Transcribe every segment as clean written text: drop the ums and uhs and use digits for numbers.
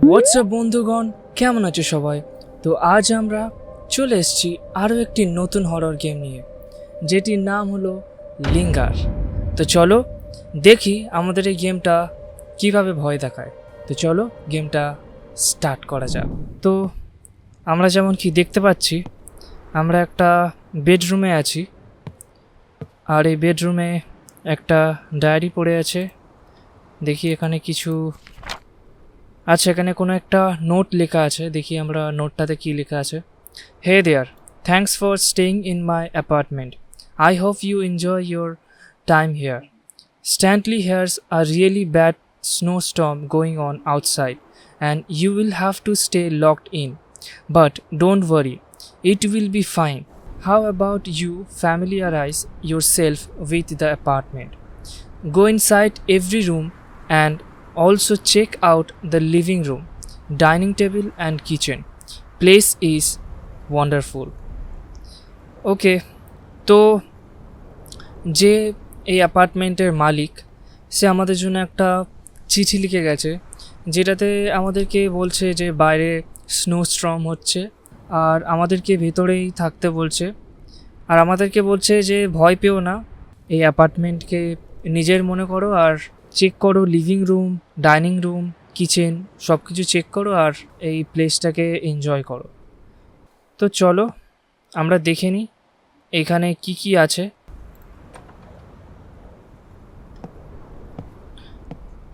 WhatsApp বন্ধুগণ, কেমন আছো সবাই? তো আজ আমরা চলে এসেছি আরও একটি নতুন হরর গেম নিয়ে, যেটির নাম হলো লিঙ্গার। তো চলো দেখি আমাদের এই গেমটা কিভাবে ভয় দেখায়। তো চলো গেমটা স্টার্ট করা যাক। তো আমরা যেমন কি দেখতে পাচ্ছি, আমরা একটা বেডরুমে আছি, আর এই বেডরুমে একটা ডায়েরি পড়ে আছে। দেখি এখানে কিছু আচ্ছা, এখানে কোনো একটা নোট লেখা আছে। দেখি আমরা নোটটাতে কি লেখা আছে। Hey there, thanks for staying in my apartment. I hope you enjoy your time here. Stanley here's a really bad snowstorm going on outside and you will have to stay locked in. But don't worry, it will be fine. How about you familiarize yourself with the apartment? Go inside every room and also check out the living room, dining table and kitchen. Place is wonderful. ওকে, তো যে এই অ্যাপার্টমেন্টের মালিক, সে আমাদের জন্য একটা চিঠি লিখে গেছে, যেটাতে আমাদেরকে বলছে যে বাইরে স্নোস্টর্ম হচ্ছে আর আমাদেরকে ভেতরেই থাকতে বলছে। আর আমাদেরকে বলছে যে ভয় পেও না, এই অ্যাপার্টমেন্টকে নিজের মনে করো আর চেক করো living room, dining room, kitchen সব কিছু চেক করো আর এই প্লেসটাকে এনজয় করো। তো চলো আমরা দেখে নিই এখানে কি কি আছে।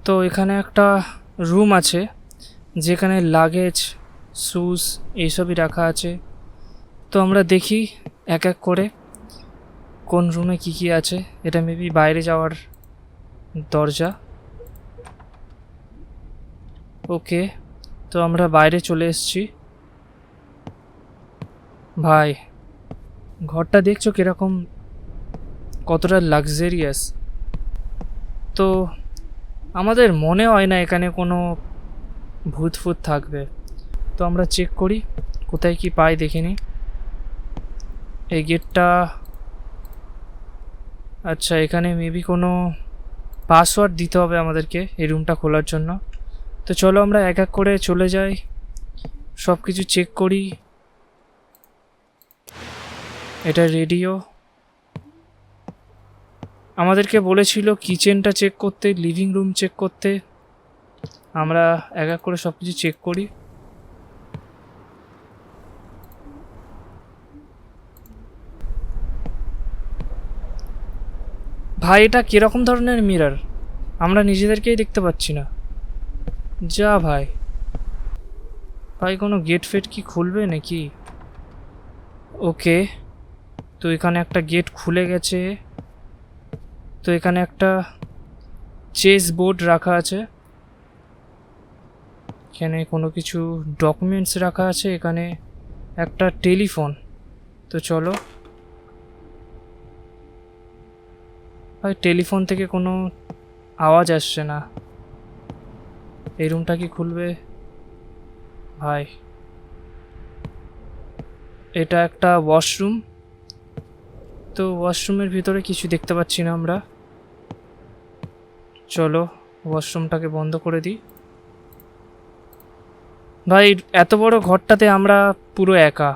তো এখানে একটা রুম আছে যেখানে লাগেজ, শুজ এইসবই রাখা আছে। তো আমরা দেখি এক এক করে কোন রুমে কি কি আছে। এটা মেবি বাইরে যাওয়ার দরজা। ওকে, তো আমরা বাইরে চলে এসেছি। ভাই, ঘরটা দেখছো কীরকম, কতটা লাক্সারিয়াস। তো আমাদের মনে হয় না এখানে কোনো ভূত ফুত থাকবে। তো আমরা চেক করি কোথায় কি পাই, দেখে নিই। এই গেটটা, আচ্ছা এখানে মেবি কোনো পাসওয়ার্ড দিতে হবে আমাদেরকে এই রুমটা খোলার জন্য। তো চলো আমরা এক এক করে চলে যাই, সব কিছু চেক করি। এটা রেডিও, আমাদেরকে বলেছিল কিচেনটা চেক করতে, লিভিং রুম চেক করতে। আমরা এক এক করে সব কিছু চেক করি। ভাই, এটা কীরকম ধরনের মিরর? আমরা নিজেদেরকেই দেখতে পাচ্ছি না। যা ভাই, ভাই কোনো গেট ফেট কি খুলবে নাকি? ওকে, তো এখানে একটা গেট খুলে গেছে। তো এখানে একটা চেস বোর্ড রাখা আছে, এখানে কোনো কিছু ডকুমেন্টস রাখা আছে, এখানে একটা টেলিফোন। তো চলো ভাই, টেলিফোন থেকে কোনো আওয়াজ আসছে না। এই রুমটা কি খুলবে ভাই? এটা একটা ওয়াশরুম। তো ওয়াশরুমের ভিতরে কিছু দেখতে পাচ্ছি না আমরা। চলো ওয়াশরুমটাকে বন্ধ করে দিই। ভাই, এত বড় ঘরটাতে আমরা পুরো একা,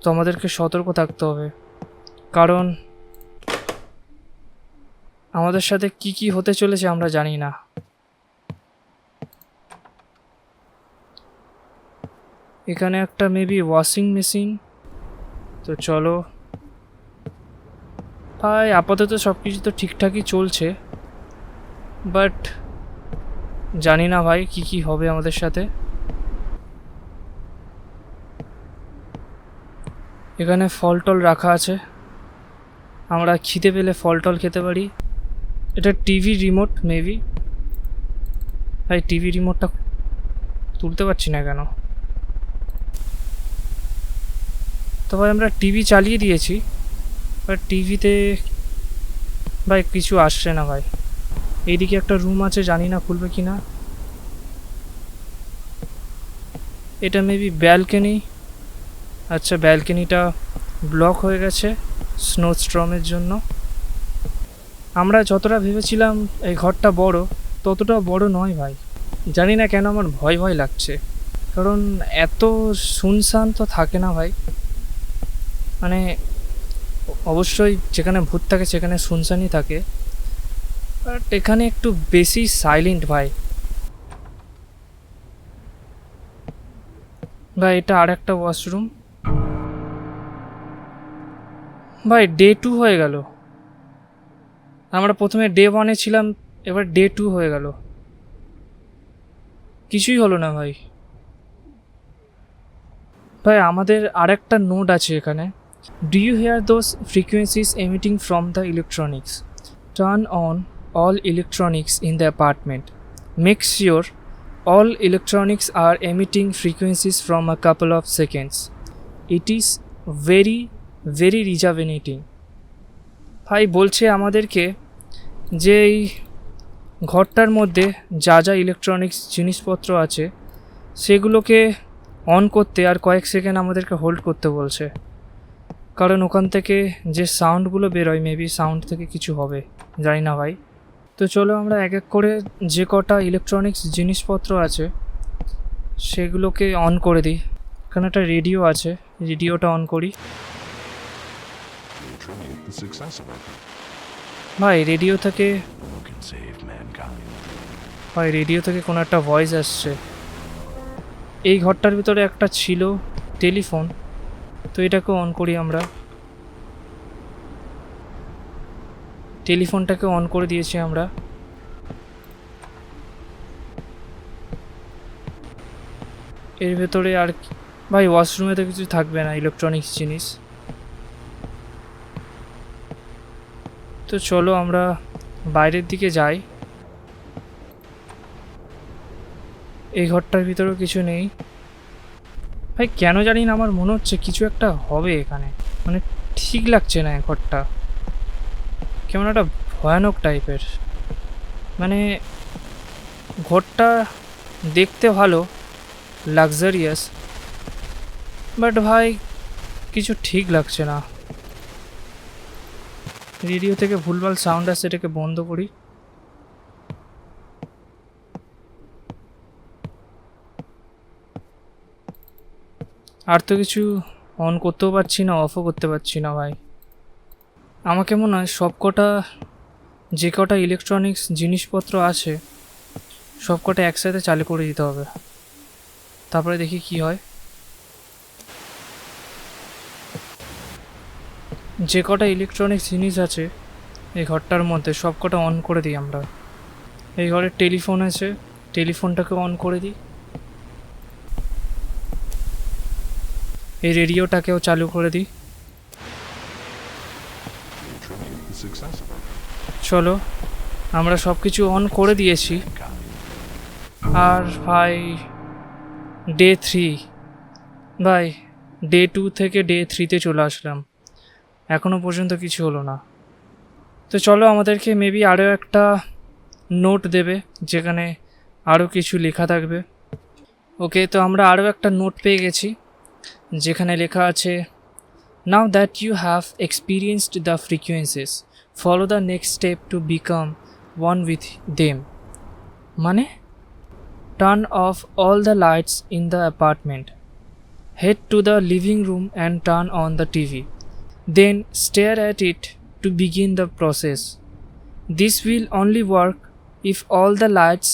তো আমাদেরকে সতর্ক থাকতে হবে, কারণ আমাদের সাথে কি কি হতে চলেছে আমরা জানি না। এখানে একটা মেবি ওয়াশিং মেশিন। তো চলো ভাই, আপাতত সব কিছু তো ঠিকঠাকই চলছে, বাট জানি না ভাই কি কি হবে আমাদের সাথে। এখানে ফল টল রাখা আছে, আমরা খিদে পেলে ফল টল খেতে পারি। এটা টিভি রিমোট মেবি। ভাই, টিভি রিমোটটা তুলতে পারছি না কেন? তো ভাই আমরা টিভি চালিয়ে দিয়েছি, বাট টিভিতে ভাই কিছু আসছে না ভাই। এইদিকে একটা রুম আছে, জানি না খুলবে কি না। এটা মেবি ব্যালকনি। আচ্ছা, ব্যালকনিটা ব্লক হয়ে গেছে স্নোস্টর্মের জন্য। আমরা যতটা ভেবেছিলাম এই ঘরটা বড়, ততটা বড় নয় ভাই। জানি না কেন আমার ভয় ভয় লাগছে, কারণ এত শুনশান তো থাকে না ভাই। মানে অবশ্যই যেখানে ভূত থাকে সেখানে শুনশানই থাকে, বাট এখানে একটু বেশি সাইলেন্ট ভাই। ভাই এটা আর একটা ওয়াশরুম। ভাই ডে 2 হয়ে গেল। আমরা প্রথমে ডে 1-এ ছিলাম, এবার ডে 2 হয়ে গেল। কিছুই হলো না ভাই। ভাই আমাদের আরেকটা নোড আছে এখানে। Do you hear those frequencies emitting from the electronics? Turn on all electronics in the apartment. Make sure all electronics are emitting frequencies from a couple of seconds. It is very very rejuvenating. ভাই বলছে আমাদেরকে যে এই ঘরটার মধ্যে যা যা electronics জিনিসপত্র আছে সেগুলোকে অন করতে আর কয়েক সেকেন্ড আমাদেরকে হোল্ড করতে বলছে, কারণ ওখান থেকে যে সাউন্ডগুলো বেরোয় মেবি সাউন্ড থেকে কিছু হবে, জানি না ভাই। তো চলো আমরা এক এক করে যে কটা ইলেকট্রনিক্স জিনিসপত্র আছে সেগুলোকে অন করে দিই। এখানে একটা রেডিও আছে, রেডিওটা অন করি। ভাই রেডিও থেকে কোনো একটা ভয়েস আসছে। এই ঘরটার ভিতরে একটা ছিল টেলিফোন, তো এটাকে অন করি আমরা। টেলিফোনটাকে অন করে দিয়েছি আমরা। এর ভেতরে আর ভাই ওয়াশরুমে তো কিছু থাকবে না ইলেকট্রনিক্স জিনিস। তো চলো আমরা বাইরের দিকে যাই। এই ঘরটার ভিতরেও কিছু নেই ভাই। কেন জানি না আমার মনে হচ্ছে কিছু একটা হবে এখানে, মানে ঠিক লাগছে না ঘরটা, কেমন একটা ভয়ানক টাইপের। মানে ঘরটা দেখতে ভালো, লাক্সারিয়াস, বাট ভাই কিছু ঠিক লাগছে না। রেডিও থেকে ভুলভাল সাউন্ড আসছে, এটাকে বন্ধ করি। আর তো কিছু অন করতেও পারছি না, অফও করতে পারছি না ভাই। আমাকে মনে হয় সব কটা যে কটা ইলেকট্রনিক্স জিনিসপত্র আছে সব কটা একসাথে চালু করে দিতে হবে, তারপরে দেখি কি হয়। যে কটা ইলেকট্রনিক্স জিনিস আছে এই ঘরটার মধ্যে সব কটা অন করে দিই আমরা। এই ঘরে টেলিফোন আছে, টেলিফোনটাকে অন করে দিই। এই রেডিওটাকেও চালু করে দিই। চলো আমরা সব কিছু অন করে দিয়েছি। আর ভাই ডে 3, ভাই ডে 2 থেকে ডে 3-তে চলে আসলাম, এখনও পর্যন্ত কিছু হলো না। তো চলো আমাদেরকে মেবি আরও একটা নোট দেবে যেখানে আরও কিছু লেখা থাকবে। ওকে, তো আমরা আরও একটা নোট পেয়ে গেছি যেখানে লেখা আছে, now that you have experienced the frequencies, follow the next step to become one with them. মানে turn off all the lights in the apartment, head to the living room and turn on the TV. Then stare at it to begin the process. This will only work if all the lights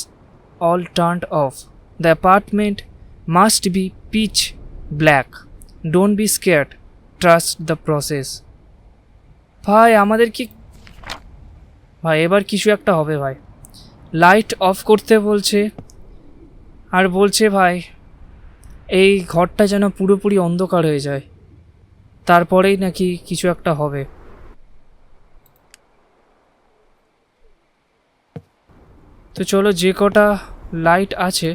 all turned off. The apartment must be pitch black. Don't be scared. Trust the process. ভাই আমাদের কি ভাই এবার কিছু একটা হবে ভাই। Light off করতে বলছে আর বলছে ভাই এই ঘরটা যেন পুরোপুরি অন্ধকার হয়ে যায়, তারপরেই নাকি কিছু একটা হবে। তো চলো যে কটা লাইট আছে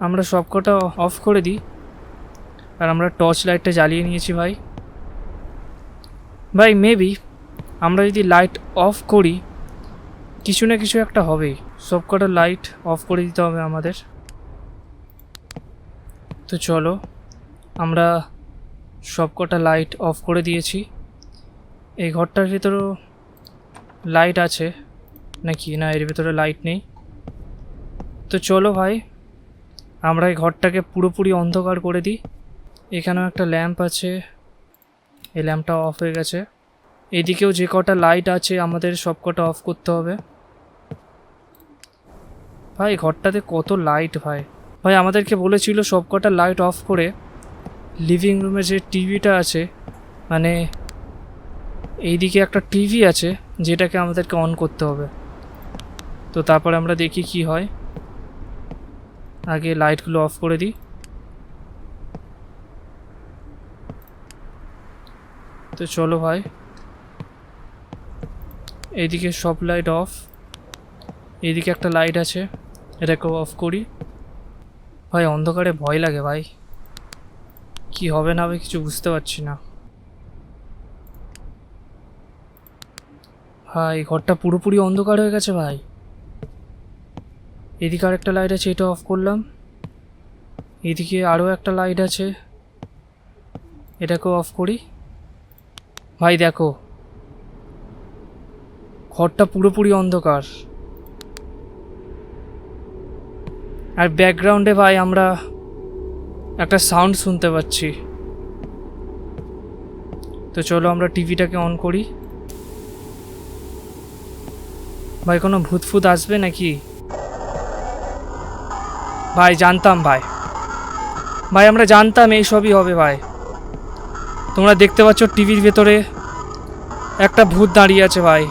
আমরা সব কটা অফ করে দিই। আর আমরা টর্চ লাইটটা জ্বালিয়ে নিয়েছি ভাই। ভাই মেবি আমরা যদি লাইট অফ করি কিছু না কিছু একটা হবেই। সব কটা লাইট অফ করে দিতে হবে আমাদের। তো চলো আমরা সব কটা লাইট অফ করে দিয়েছি। এই ঘরটার ভিতরেও লাইট আছে নাকি না, এর ভিতরে লাইট নেই। তো চলো ভাই আমরা এই ঘরটাকে পুরোপুরি অন্ধকার করে দিই। এখানেও একটা ল্যাম্প আছে, এই ল্যাম্পটা অফ হয়ে গেছে। এদিকেও যে কটা লাইট আছে আমাদের সব কটা অফ করতে হবে। ভাই ঘরটাতে কত লাইট ভাই। ভাই আমাদেরকে বলেছিল সব কটা লাইট অফ করে লিভিং রুমে যে টিভিটা আছে, মানে এইদিকে একটা টিভি আছে যেটাকে আমাদেরকে অন করতে হবে। তো তারপরে আমরা দেখি কি হয়। আগে লাইটগুলো অফ করে দিই। তো চলো ভাই, এইদিকে সব লাইট অফ। এইদিকে একটা লাইট আছে, এটাকেও অফ করি। ভাই অন্ধকারে ভয় লাগে ভাই, কি হবে না হবে কিছু বুঝতে পারছি না। ভাই ঘরটা পুরোপুরি অন্ধকার হয়ে গেছে ভাই। এদিকে আর একটা লাইট আছে, এটা অফ করলাম। এদিকে আরও একটা লাইট আছে, এটাকেও অফ করি। ভাই দেখো ঘরটা পুরোপুরি অন্ধকার, আর ব্যাকগ্রাউন্ডে ভাই আমরা একটা সাউন্ড শুনতে পাচ্ছি। তো চলো আমরা টিভিটাকে অন করি। ভাই কোনো ভূত ফুত আসবে নাকি? ভাই জানতাম ভাই, ভাই আমরা জানতাম এই সবই হবে ভাই। তোমরা দেখতে পাচ্ছ টিভির ভেতরে একটা ভূত দাঁড়িয়ে আছে ভাই।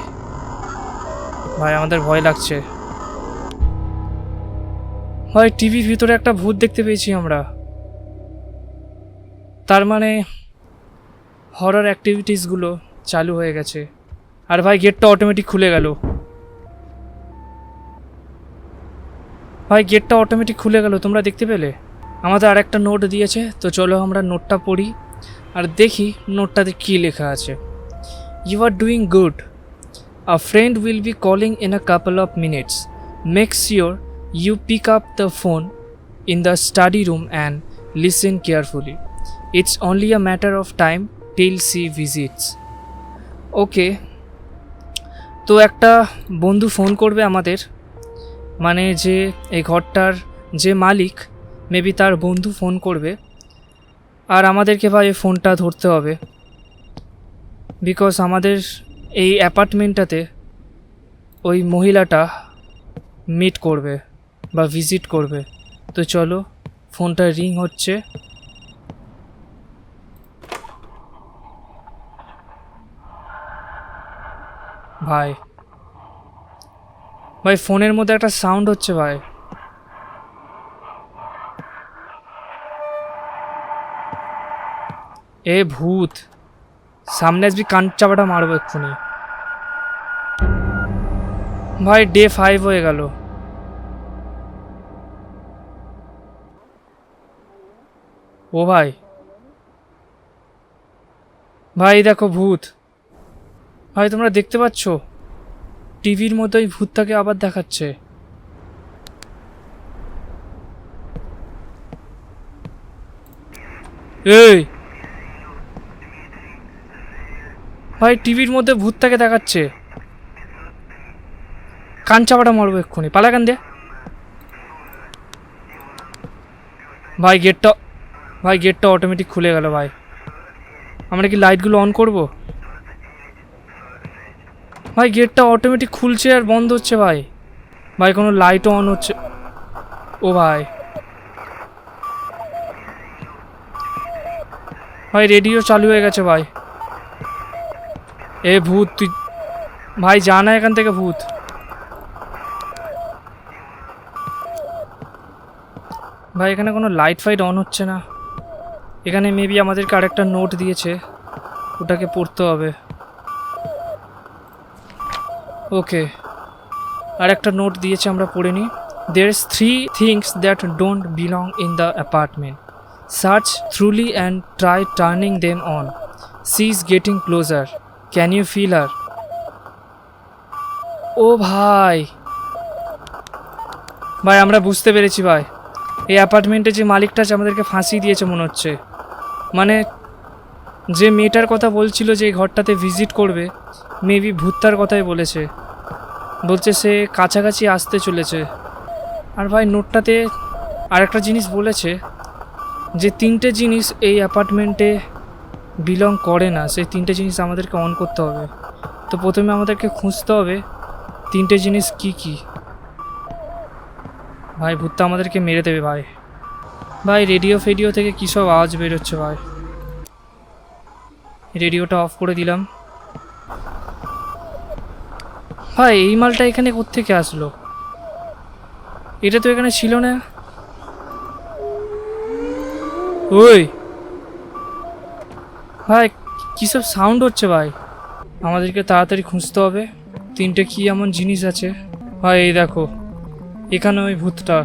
ভাই আমাদের ভয় লাগছে ভাই, টিভির ভিতরে একটা ভূত দেখতে পেয়েছি আমরা। তার মানে হরর অ্যাক্টিভিটিসগুলো চালু হয়ে গেছে। আর ভাই গেটটা অটোমেটিক খুলে গেল। ভাই গেটটা অটোমেটিক খুলে গেল, তোমরা দেখতে পেলে? আমাদের আর একটা নোট দিয়েছে, তো চলো আমরা নোটটা পড়ি আর দেখি নোটটাতে কী লেখা আছে। You are doing good, a friend will be calling in a couple of minutes, make sure you pick up the phone in the study room and listen carefully. It's only a matter of time till she visits. ওকে, তো একটা বন্ধু phone করবে আমাদের, মানে যে এই ঘরটার যে মালিক, মেবি তার বন্ধু ফোন করবে। আর আমাদেরকে ভাই এই ফোনটা ধরতে হবে, বিকজ আমাদের এই অ্যাপার্টমেন্টটাতে ওই মহিলাটা মিট করবে বা ভিজিট করবে। তো চলো, ফোনটা রিং হচ্ছে। ভাই ভাই ফোনের মধ্যে একটা সাউন্ড হচ্ছে ভাই। এ ভূত, সামনে আসবি কান চাপাটা মারবো এক্ষুনি। ভাই ডে 5 হয়ে গেল। ও ভাই, ভাই দেখো ভূত। ভাই তোমরা দেখতে পাচ্ছ টিভির মধ্যে ওই ভূতটাকে আবার দেখাচ্ছে। এই ভাই টিভির মধ্যে ভূতটাকে দেখাচ্ছে, কান চাপাটা মারবো এক্ষুনি, পালা কান দে। ভাই গেটটা অটোমেটিক খুলে গেল ভাই। আমরা কি লাইটগুলো অন করব? ভাই গেটটা অটোমেটিক খুলছে আর বন্ধ হচ্ছে ভাই। ভাই কোনো লাইটও অন হচ্ছে। ও ভাই, ভাই রেডিও চালু হয়ে গেছে ভাই। এ ভূত তুই ভাই যা না এখান থেকে, ভূত। ভাই এখানে কোনো লাইট ফাইট অন হচ্ছে না। এখানে মেবি আমাদেরকে আরেকটা নোট দিয়েছে, ওটাকে পড়তে হবে। ওকে, আরেকটা নোট দিয়েছে, আমরা পড়ে নিই। There is 3 things that don't belong in the apartment. Search thoroughly and try turning them on. She is getting closer. Can you feel her? ও ভাই, ভাই আমরা বুঝতে পেরেছি ভাই, এই অ্যাপার্টমেন্টে যে মালিকটা আছে আমাদেরকে ফাঁসি দিয়েছে মনে হচ্ছে। মানে যে মেয়েটার কথা বলছিল যে এই ঘরটাতে ভিজিট করবে, মেবি ভূতটার কথাই বলেছে। বলছে সে কাছাকাছি আসতে চলেছে। আর ভাই নোটটাতে আর একটা জিনিস বলেছে যে 3টে জিনিস এই অ্যাপার্টমেন্টে বিলং করে না, সেই 3টে জিনিস আমাদেরকে অন করতে হবে। তো প্রথমে আমাদেরকে খুঁজতে হবে 3টে জিনিস কি কি। ভাই ভূতটা আমাদেরকে মেরে দেবে ভাই। ভাই রেডিও ফেডিও থেকে কী সব আওয়াজ বেরোচ্ছে ভাই। রেডিওটা অফ করে দিলাম। ভাই এই মালটা এখানে কোত্থেকে আসলো? এটা তো এখানে ছিল না। ওই ভাই কী সব সাউন্ড হচ্ছে ভাই। আমাদেরকে তাড়াতাড়ি খুঁজতে হবে 3টে কি এমন জিনিস আছে। ভাই এই দেখো এখানে ওই ভূতটা।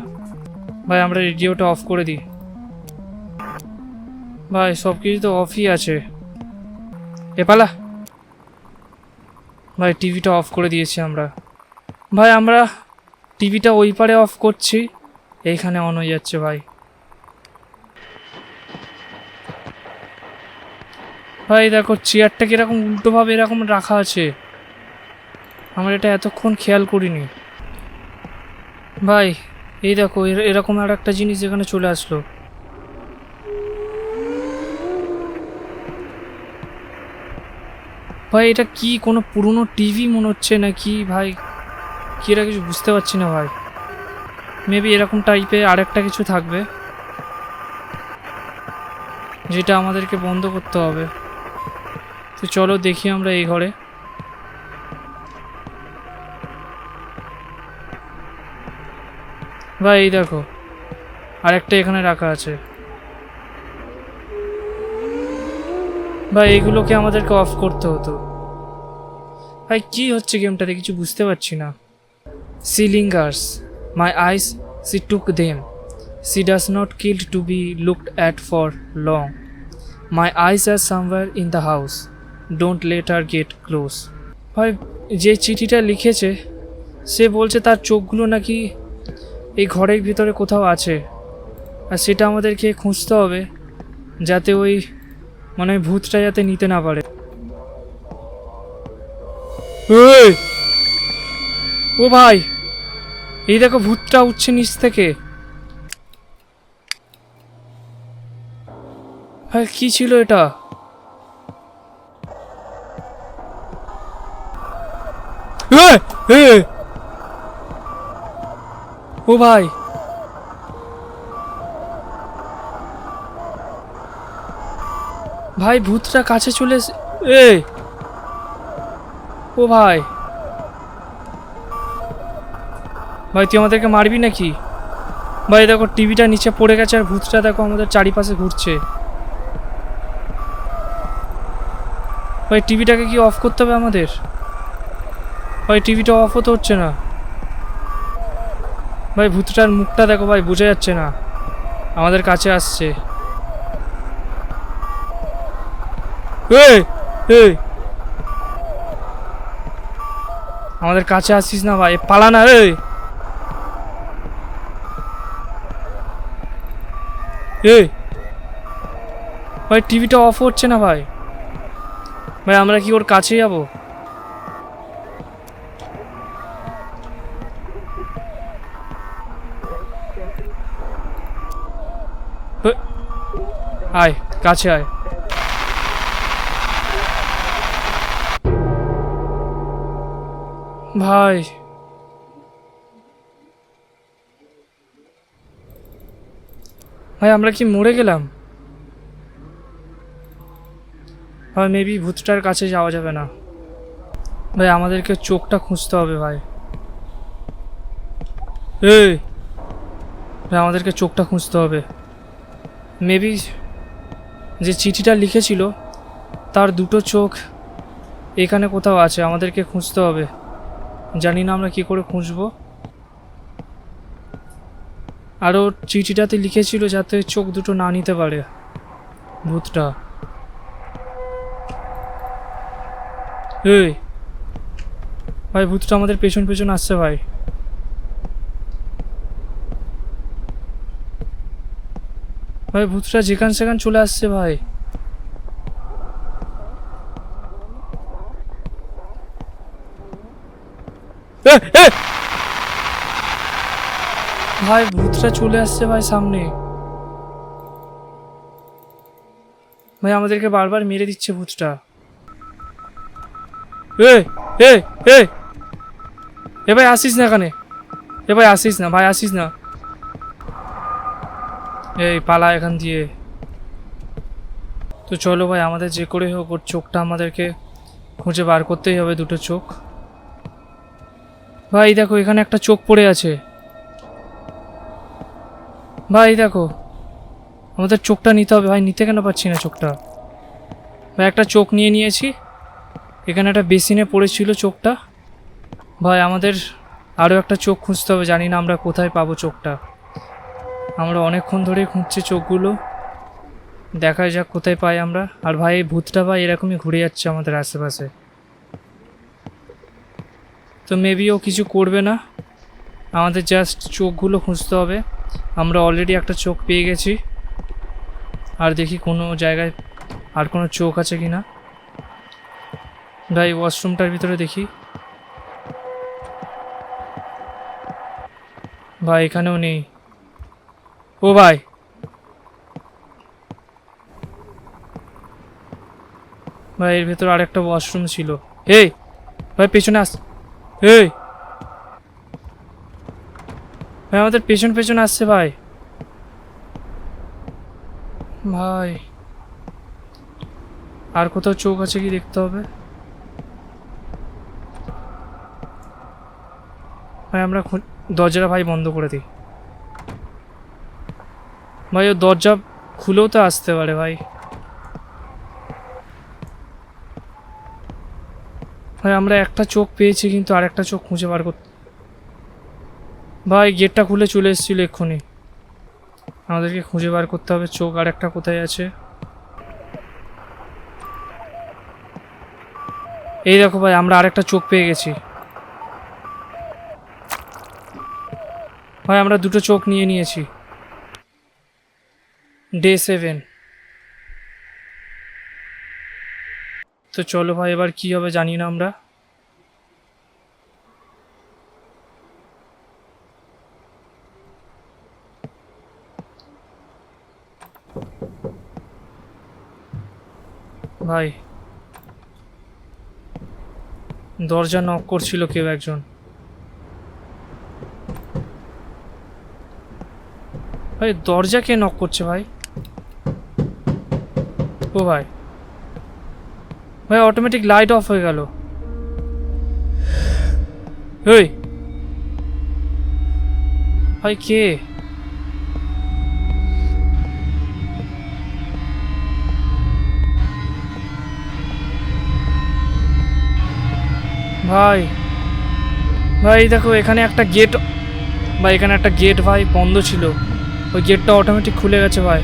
ভাই আমরা রেডিওটা অফ করে দিই। ভাই সব কিছু তো অফই আছে। পালা। ভাই টিভিটা অফ করে দিয়েছি আমরা। ভাই আমরা টিভিটা ওই পারে অফ করছি, এইখানে অন হয়ে যাচ্ছে ভাই। ভাই দেখো চেয়ারটা কিরকম উল্টোভাবে এরকম রাখা আছে, আমরা এটা এতক্ষণ খেয়াল করিনি। ভাই এই দেখো এরকম আর একটা জিনিস এখানে চলে আসলো। ভাই এটা কি কোনো পুরনো টিভি মনে হচ্ছে নাকি ভাই, কি এরা কিছু বুঝতে পারছি না ভাই। মেবি এরকম টাইপের আরেকটা কিছু থাকবে যেটা আমাদেরকে বন্ধ করতে হবে। তো চলো দেখি আমরা এই ঘরে। ভাই এই দেখো আরেকটা এখানে রাখা আছে। ভাই এগুলোকে আমাদেরকে অফ করতে হতো। ভাই কি হচ্ছে গেমটাতে কিছু বুঝতে পারছি না। She lingers. My eyes, she took them. She does not kill to be looked at for long. My eyes are somewhere in the house. Don't let her get close. ভাই যে চিঠিটা লিখেছে সে বলছে তার চোখগুলো নাকি এই ঘরের ভিতরে কোথাও আছে, আর সেটা আমাদেরকে খুঁজতে হবে যাতে ওই মানে ভূতটা যাতে নিতে না পারে। ও ভাই এই দেখো ভূতটা উঠছে নিচ থেকে। ভাই কি ছিল এটা? ও ভাই ভাই ভূতটা কাছে চলে ও ভাই ভাই তুই আমাদেরকে মারবি নাকি? ভাই দেখো টিভিটা নিচে পড়ে গেছে আর ভূতটা দেখো আমাদের চারিপাশে ঘুরছে। ভাই টিভিটাকে কি অফ করতে হবে আমাদের? ভাই টিভিটা অফ হতে হচ্ছে না। ভাই ভূতটার মুখটা দেখো ভাই, বোঝা যাচ্ছে না, আমাদের কাছে আসছে। আমাদের কাছে আসছিস না ভাই, পালা না। ভাই টিভিটা অফ হচ্ছে না ভাই। ভাই আমরা কি ওর কাছে যাবো? আয় কাছে আয়। ভাই ভাই আমরা কি মরে গেলাম? ভাই মেবি ভূতটার কাছে যাওয়া যাবে না। ভাই আমাদেরকে চোখটা খুঁজতে হবে ভাই। ভাই আমাদেরকে চোখটা খুঁজতে হবে। মেবি যে চিঠিটা লিখেছিল তার দুটো চোখ এখানে কোথাও আছে, আমাদেরকে খুঁজতে হবে। জানি না আমরা কি করে খুঁজবো। আরও চিঠিটাতে লিখেছিল যাতে চোখ দুটো না নিতে পারে ভূতটা। ভাই ভূতটা আমাদের পেছন পেছন আসছে ভাই। ভাই ভূতটা যেখান সেখান চলে আসছে ভাই। ভাই ভূতটা ভূতটা চলে আসছে ভাই সামনে। ভাই আমাদেরকে বারবার মেরে দিচ্ছে ভূতটা। এ এ এ এ ভাই আসিস না এখানে, এ ভাই আসিস না, ভাই আসিস না, এই পালা এখান দিয়ে। তো চলো ভাই, আমাদের যে করে হোক ওর চোখটা আমাদেরকে খুঁজে বার করতেই হবে, দুটো চোখ। ভাই দেখো এখানে একটা চোখ পড়ে আছে, ভাই দেখো আমাদের চোখটা নিতে হবে। ভাই নিতে কেন পাচ্ছি না চোখটা? ভাই একটা চোখ নিয়ে নিয়েছি, এখানে একটা বেসিনে পড়েছিল চোখটা। ভাই আমাদের আরও একটা চোখ খুঁজতে হবে, জানি না আমরা কোথায় পাবো চোখটা। আমরা অনেকক্ষণ ধরে খুঁজছি চোখগুলো, দেখা যাক কোথায় পাই আমরা। আর ভাই এই ভূতটা ভাই এরকমই ঘুরে যাচ্ছে আমাদের আশেপাশে, তো মেবি ও কিছু করবে না, আমাদের জাস্ট চোখগুলো খুঁজতে হবে। আমরা অলরেডি একটা চোখ পেয়ে গেছি, আর দেখি কোনো জায়গায় আর কোনো চোখ আছে কি না। ভাই ওয়াশরুমটার ভিতরে দেখি, ভাই এখানেও নেই। ও ভাই, ভাই এর ভেতর আর একটা ওয়াশরুম ছিল। এই ভাই পেছনে আস, এই ভাই আমাদের পেছন পেছন আসছে ভাই। ভাই আর কোথাও চোখ আছে কি দেখতে হবে। ভাই আমরা দরজাটা ভাই বন্ধ করে দিই। ভাই ও দরজা খুলেও তো আসতে পারে ভাই। ভাই আমরা একটা চোখ পেয়েছি কিন্তু আর একটা চোখ খুঁজে বার করতে। ভাই গেটটা খুলে চলে এসেছিল এক্ষুনি, আমাদেরকে খুঁজে বার করতে হবে চোখ আর একটা কোথায় আছে। এই দেখো ভাই আমরা আরেকটা চোখ পেয়ে গেছি। ভাই আমরা দুটো চোখ নিয়ে নিয়েছি। ডে 7। তো চলো ভাই এবার কি হবে জানি না আমরা। ভাই দরজা নক করছিল কেউ একজন। ভাই দরজা কে নক করছে ভাই? ও ভাই, ভাই অটোমেটিক লাইট অফ হয়ে গেল। এই ভাই কে? ভাই ভাই দেখো এখানে একটা গেট, ভাই এখানে একটা গেট ভাই বন্ধ ছিল, ওই গেটটা অটোমেটিক খুলে গেছে ভাই।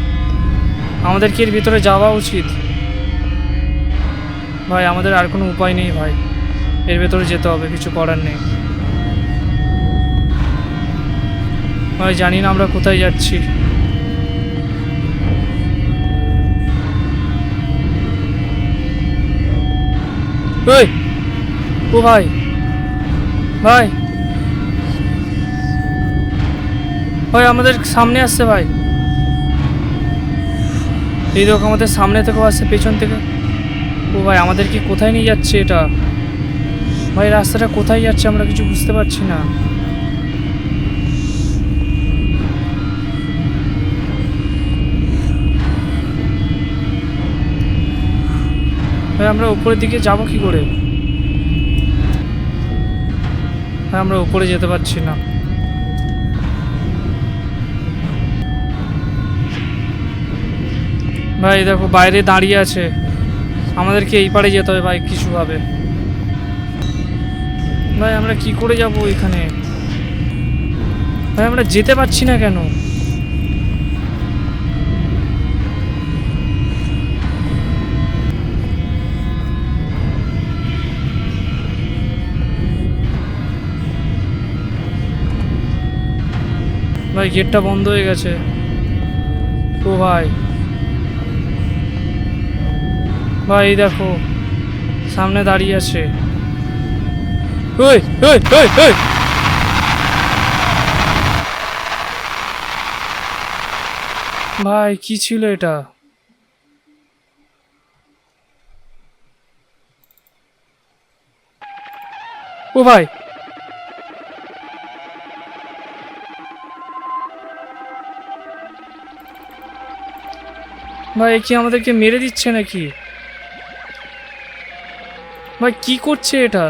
আমাদের কি এর ভিতরে যাওয়া উচিত? ভাই আমাদের আর কোনো উপায় নেই ভাই, এর ভেতরে যেতে হবে, কিছু করার নেই ভাই। জানি না আমরা কোথায় যাচ্ছি। ওই ও ভাই, ভাই ভাই আমাদের সামনে আসছে ভাই। এই দেখো আমাদের সামনে থেকেও আসছে, পেছন থেকে। ও ভাই আমাদের কি কোথায় নিয়ে যাচ্ছে এটা? ভাই রাস্তাটা কোথায় যাচ্ছে আমরা কিছু বুঝতে পারছি না। ভাই আমরা উপরের দিকে যাব কি করে? ভাই আমরা উপরে যেতে পারছি না। ভাই দেখো বাইরে দাঁড়িয়ে আছে, আমাদেরকে এই পারে যেতে হবে ভাই কিছুভাবে। ভাই আমরা কি করে যাব এখানে? ভাই আমরা যেতে পারছি না কেন? ভাই গেটটা বন্ধ হয়ে গেছে। ও ভাই, ভাই দেখো সামনে দাঁড়িয়ে আছে। ওই ওই ওই ওই ভাই কি ছিল এটা? ও ভাই, ভাই এ কি আমাদেরকে মেরে দিচ্ছে নাকি? ভাই কি করছে এটা?